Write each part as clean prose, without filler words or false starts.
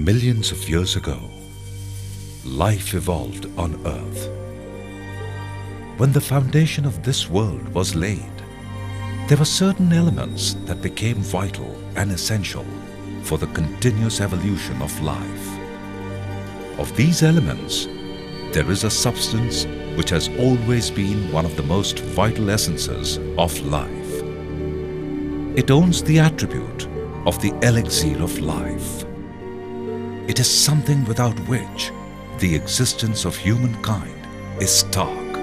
Millions of years ago, life evolved on Earth. When the foundation of this world was laid, there were certain elements that became vital and essential for the continuous evolution of life. Of these elements, there is a substance which has always been one of the most vital essences of life. It owns the attribute of the elixir of life. It is something without which the existence of humankind is stark,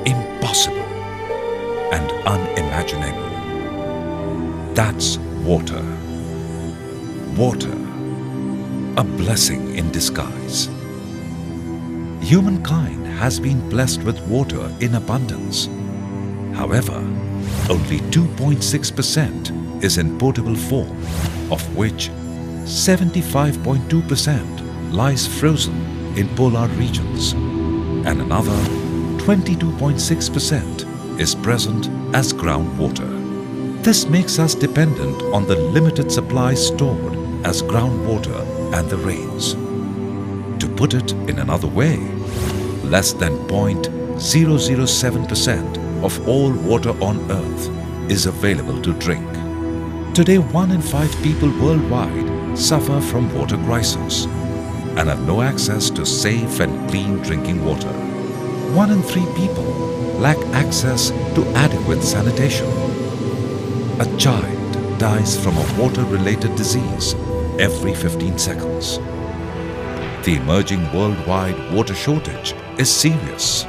impossible, and unimaginable. That's water. Water, a blessing in disguise. Humankind has been blessed with water in abundance. However, only 2.6% is in potable form, of which 75.2% lies frozen in polar regions, and another 22.6% is present as groundwater. This makes us dependent on the limited supply stored as groundwater and the rains. To put it in another way, less than 0.007% of all water on Earth is available to drink. Today, 1 in 5 people worldwide suffer from water crisis and have no access to safe and clean drinking water. 1 in 3 people lack access to adequate sanitation. A child dies from a water-related disease every 15 seconds. The emerging worldwide water shortage is serious.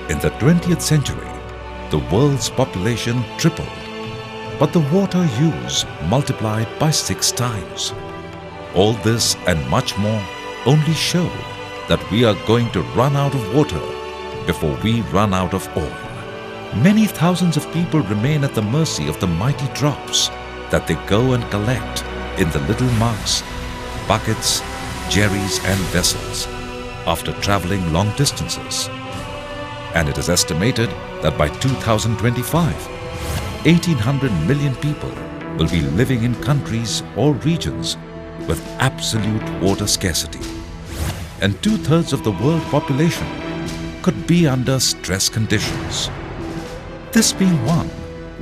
In the 20th century, the world's population tripled, but the water use multiplied by 6 times. All this and much more only show that we are going to run out of water before we run out of oil. Many thousands of people remain at the mercy of the mighty drops that they go and collect in the little mugs, buckets, jerrys and vessels after traveling long distances. And it is estimated that by 2025, 1,800 million people will be living in countries or regions with absolute water scarcity. And 2/3 of the world population could be under stress conditions. This being one,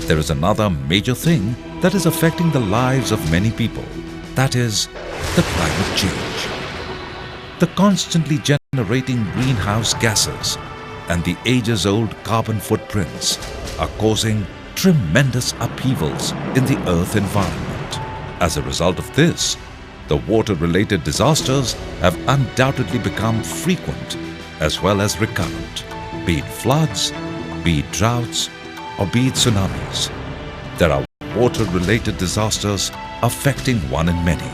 there is another major thing that is affecting the lives of many people. That is the climate change. The constantly generating greenhouse gases and the ages-old carbon footprints are causing tremendous upheavals in the Earth environment. As a result of this, the water-related disasters have undoubtedly become frequent as well as recurrent, be it floods, be it droughts, or be it tsunamis. There are water-related disasters affecting one in many.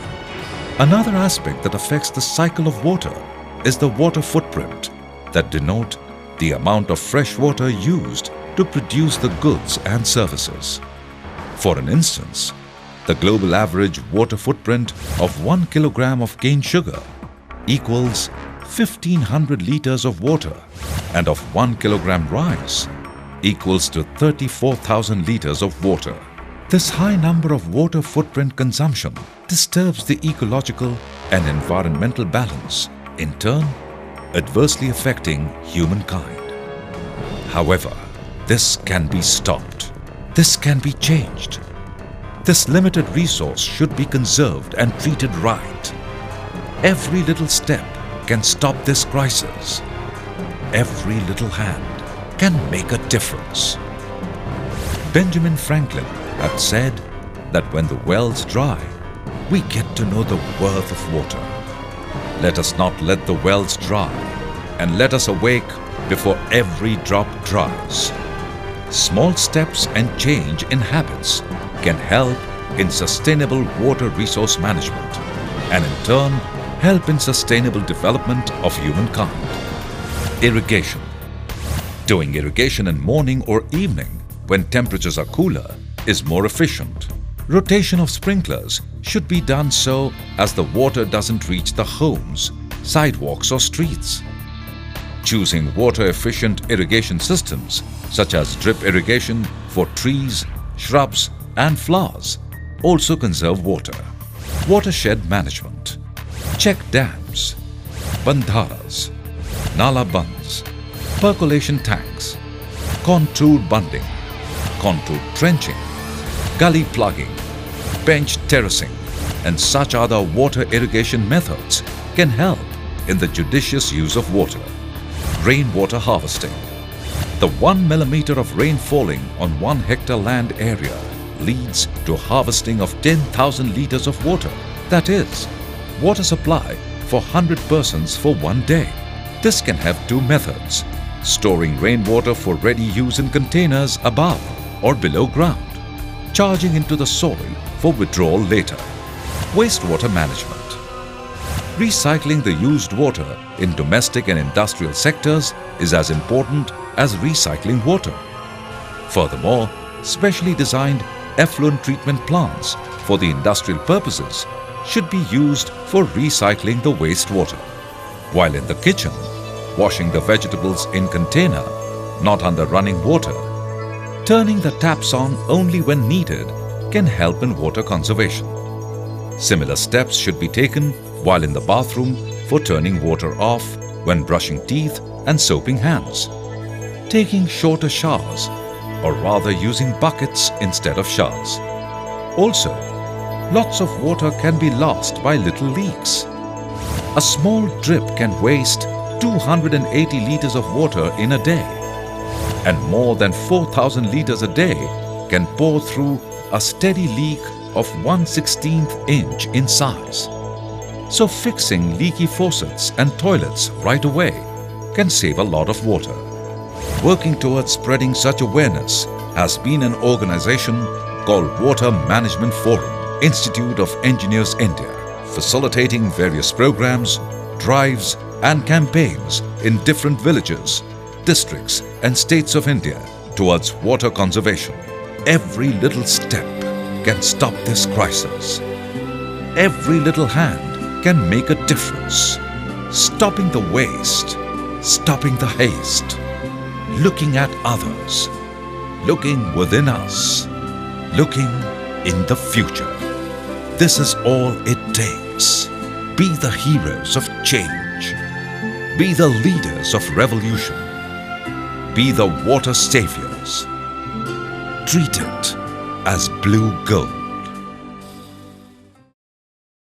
Another aspect that affects the cycle of water is the water footprint that denote the amount of fresh water used to produce the goods and services. For an instance, the global average water footprint of 1 kilogram of cane sugar equals 1,500 liters of water, and of 1 kilogram rice equals to 34,000 liters of water. This high number of water footprint consumption disturbs the ecological and environmental balance, in turn adversely affecting humankind. However, this can be stopped. This can be changed. This limited resource should be conserved and treated right. Every little step can stop this crisis. Every little hand can make a difference. Benjamin Franklin had said that when the wells dry, we get to know the worth of water. Let us not let the wells dry, and let us awake before every drop dries. Small steps and change in habits can help in sustainable water resource management, and in turn help in sustainable development of humankind. Irrigation. Doing irrigation in morning or evening when temperatures are cooler is more efficient. Rotation of sprinklers should be done so as the water doesn't reach the homes, sidewalks or streets. Choosing water-efficient irrigation systems such as drip irrigation for trees, shrubs and flowers also conserve water. Watershed management. Check dams, bandharas, nala bunds, percolation tanks, contoured bunding, contoured trenching, gully plugging, bench terracing and such other water irrigation methods can help in the judicious use of water. Rainwater harvesting. The 1 millimeter of rain falling on 1 hectare land area leads to harvesting of 10,000 liters of water. That is, water supply for 100 persons for 1 day. This can have 2 methods: storing rainwater for ready use in containers above or below ground, charging into the soil for withdrawal later. Wastewater management. Recycling the used water in domestic and industrial sectors is as important as recycling water. Furthermore, specially designed effluent treatment plants for the industrial purposes should be used for recycling the wastewater. While in the kitchen, washing the vegetables in container, not under running water. Turning the taps on only when needed can help in water conservation. Similar steps should be taken while in the bathroom for turning water off when brushing teeth and soaping hands. Taking shorter showers, or rather using buckets instead of showers. Also, lots of water can be lost by little leaks. A small drip can waste 280 liters of water in a day, and more than 4,000 liters a day can pour through a steady leak of 1/16th inch in size. So fixing leaky faucets and toilets right away can save a lot of water. Working towards spreading such awareness has been an organization called Water Management Forum, Institute of Engineers India, facilitating various programs, drives and campaigns in different villages, districts and states of India towards water conservation. Every little step can stop this crisis. Every little hand can make a difference. Stopping the waste, stopping the haste, looking at others, looking within us, looking in the future. This is all it takes. Be the heroes of change. Be the leaders of revolution. Be the water saviors. Treat it as blue gold.